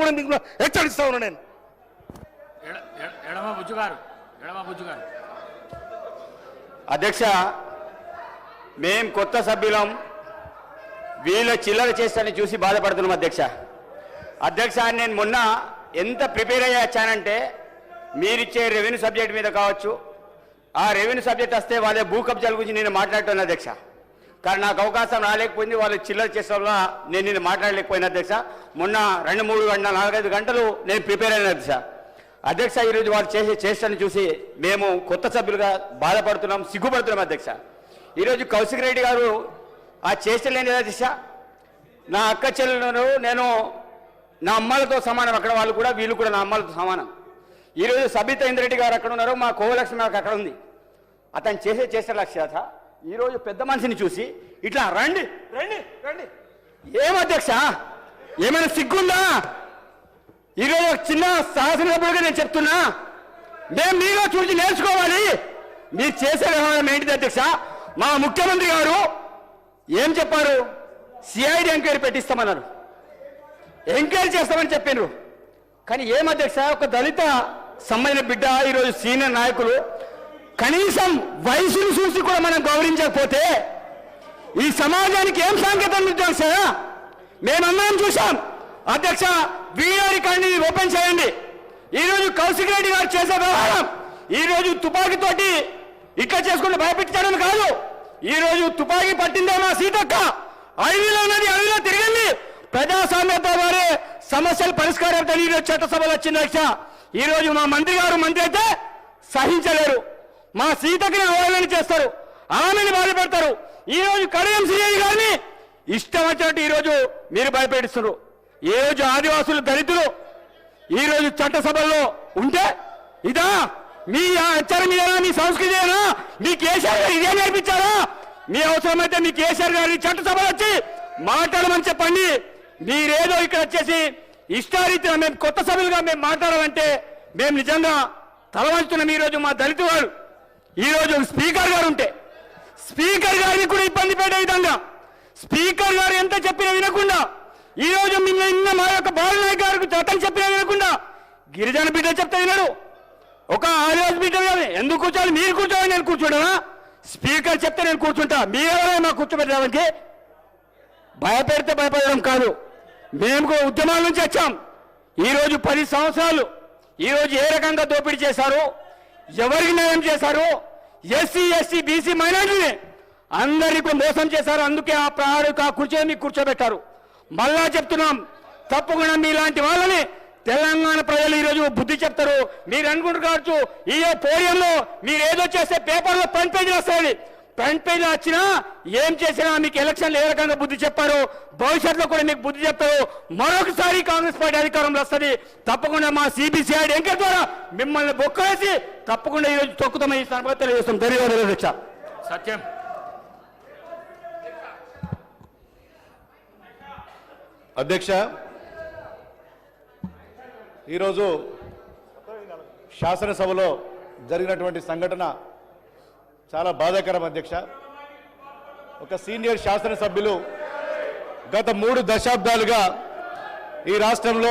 కూడా మీకు హెచ్చరిస్తా ఉన్నా నేను. అధ్యక్ష, మేం కొత్త సభ్యులం, వీళ్ళ చిల్లర చేస్తారని చూసి బాధపడుతున్నాం అధ్యక్ష. నేను మొన్న ఎంత ప్రిపేర్ అయ్యి వచ్చానంటే మీరిచ్చే రెవెన్యూ సబ్జెక్ట్ మీద కావచ్చు, ఆ రెవెన్యూ సబ్జెక్ట్ వస్తే వాళ్ళ భూ కబ్జాల గురించి నేను మాట్లాడుతున్నాను అధ్యక్ష. కానీ నాకు అవకాశం రాలేకపోయింది, వాళ్ళు చిల్లర చేసే వల్ల నేను నిన్ను మాట్లాడలేకపోయినా అధ్యక్ష. మొన్న 2-3 గంటలు 4-5 గంటలు నేను ప్రిపేర్ అయిన అధ్యక్ష. ఈరోజు వాళ్ళు చేసే చేష్టని చూసి మేము కొత్త సభ్యులుగా బాధపడుతున్నాం, సిగ్గుపడుతున్నాం అధ్యక్ష. ఈరోజు కౌశిక్ రెడ్డి గారు ఆ చేష్టలేని అధ్యక్ష. నా అక్క చెల్లెలను నేను నా అమ్మలతో సమానం, అక్కడ వాళ్ళు కూడా వీళ్ళు కూడా నా అమ్మలతో సమానం. ఈరోజు సబితా ఇంద్రెడ్డి గారు అక్కడ ఉన్నారు, మా కోవలక్ష్మి నాకు అక్కడ ఉంది. అతను చేసే చేష్ట లక్ష్యత ఈరోజు పెద్ద మనిషిని చూసి ఇట్లా రండి రండి రండి. ఏం అధ్యక్ష, ఏమైనా సిగ్గుందా? ఈరోజు ఒక చిన్న శాసనసభ్యులుగా నేను చెప్తున్నా, మేము మీలో చూసి నేర్చుకోవాలి. మీరు చేసే వ్యవహారం ఏంటిది అధ్యక్ష? మా ముఖ్యమంత్రి గారు ఏం చెప్పారు? సిఐడి ఎంక్వైరీ పెట్టిస్తామన్నారు, ఎంక్వైరీ చేస్తామని చెప్పారు. కానీ ఏం అధ్యక్ష, ఒక దళిత సంబంధించిన బిడ్డ ఈరోజు సీనియర్ నాయకులు కనీసం వయసును చూసి కూడా మనం గౌరవించకపోతే ఈ సమాజానికి ఏం సంకేతం అధ్యక్ష? మేమందరం చూసాం అధ్యక్ష. వీడియో రికార్డుని ఓపెన్ చేయండి. ఈరోజు కౌశిక్ రెడ్డి గారు చేసే వ్యవహారం ఈరోజు తుపాకీతోటి ఇక్కడ చేసుకుంటే భయపెట్టడం కాదు. ఈరోజు తుపాకీ పట్టిందే మా సీతక్క, అడవిలో ఉన్నది, అడవిలో తిరిగింది. ప్రజాస్వామ్యంతో వారే సమస్యలు పరిష్కారం ఈరోజు చట్టసభలు వచ్చింది అధ్యక్ష. ఈరోజు మా మంత్రి గారు మంత్రి అయితే సహించలేరు, మా సీతకి అవహేళన చేస్తారు, ఆమెను బాధపెడతారు. ఈరోజు కడియం సిఐ గారిని ఇష్టం వచ్చినట్టు ఈరోజు మీరు భయపెడుతున్నారు. ఏ రోజు ఆదివాసులు దళితులు ఈరోజు చట్టసభల్లో ఉంటే ఇదా మీ ఆచారం ఇదేనా, మీ సంస్కృతి ఏనా? మీ కేసీఆర్ గారు ఇదే నేర్పించారా? మీ అవసరమైతే మీ కేసీఆర్ గారిని చట్టసభలు వచ్చి మాట్లాడమని చెప్పండి. మీరేదో ఇక్కడ వచ్చేసి ఇష్టారీతిగా మేము కొత్త సభ్యులుగా మేము మాట్లాడాలంటే మేము నిజంగా తలవంచుతున్నాం. ఈరోజు మా దళిత వారు ఈరోజు స్పీకర్ గారు ఉంటే స్పీకర్ గారిని కూడా ఇబ్బంది పెట్టే విధంగా స్పీకర్ గారు ఎంత చెప్పినా వినకుండా, ఈరోజు నిన్న మా యొక్క బాలనాయక్ గారికి చట్టం చెప్పినా వినకుండా, గిరిజన బిడ్డ చెప్తే వినడు, ఒక ఆదివాసి బిడ్డ ఎందుకు కూర్చోవాలి? మీరు కూర్చోవాలి, నేను కూర్చోడనా? స్పీకర్ చెప్తే నేను కూర్చుంటా, మీరెవరైనా మాకు కూర్చోబెట్టడానికి? భయపెడితే భయపడడం కాదు, మేము కూడా ఉద్యమాల నుంచి వచ్చాం. ఈరోజు 10 సంవత్సరాలు ఈరోజు ఏ రకంగా దోపిడీ చేశారు, ఎవరికి న్యాయం చేశారు? ఎస్సీ ఎస్టీ బీసీ మైనారిటీని అందరికీ మోసం చేశారు. అందుకే ఆ ప్రాణిక కూర్చొని కూర్చోబెట్టారు. మళ్ళా చెప్తున్నాం, తప్పకుండా మీలాంటి వాళ్ళని తెలంగాణ ప్రజలు ఈరోజు బుద్ధి చెప్తారు. మీరు అనుకుంటూ కావచ్చు ఈ పోడియంలో మీరు ఏదో చేస్తే పేపర్లో ఫ్రంట్ పేజీలు వస్తాయి, ఫ్రంట్ పేజీలో వచ్చినా ఏం చేసినా మీకు ఎలక్షన్లు ఏ రకంగా బుద్ధి చెప్పారు, భవిష్యత్తులో కూడా మీకు బుద్ధి చెప్తారు. మరొకసారి కాంగ్రెస్ పార్టీ అధికారంలో వస్తుంది. తప్పకుండా మా సిబిసిఐడి ఎంక్వైరీ ద్వారా మిమ్మల్ని బొక్కవేసి తప్పకుండా ఈరోజు తొక్కుతామని ఈ సందర్భంగా తెలియజేస్తాం. ధన్యవాదాలు అధ్యక్ష. సత్యం. అధ్యక్ష, ఈరోజు శాసనసభలో జరిగినటువంటి సంఘటన చాలా బాధాకరం అధ్యక్ష. ఒక సీనియర్ శాసనసభ్యులు గత 3 దశాబ్దాలుగా ఈ రాష్ట్రంలో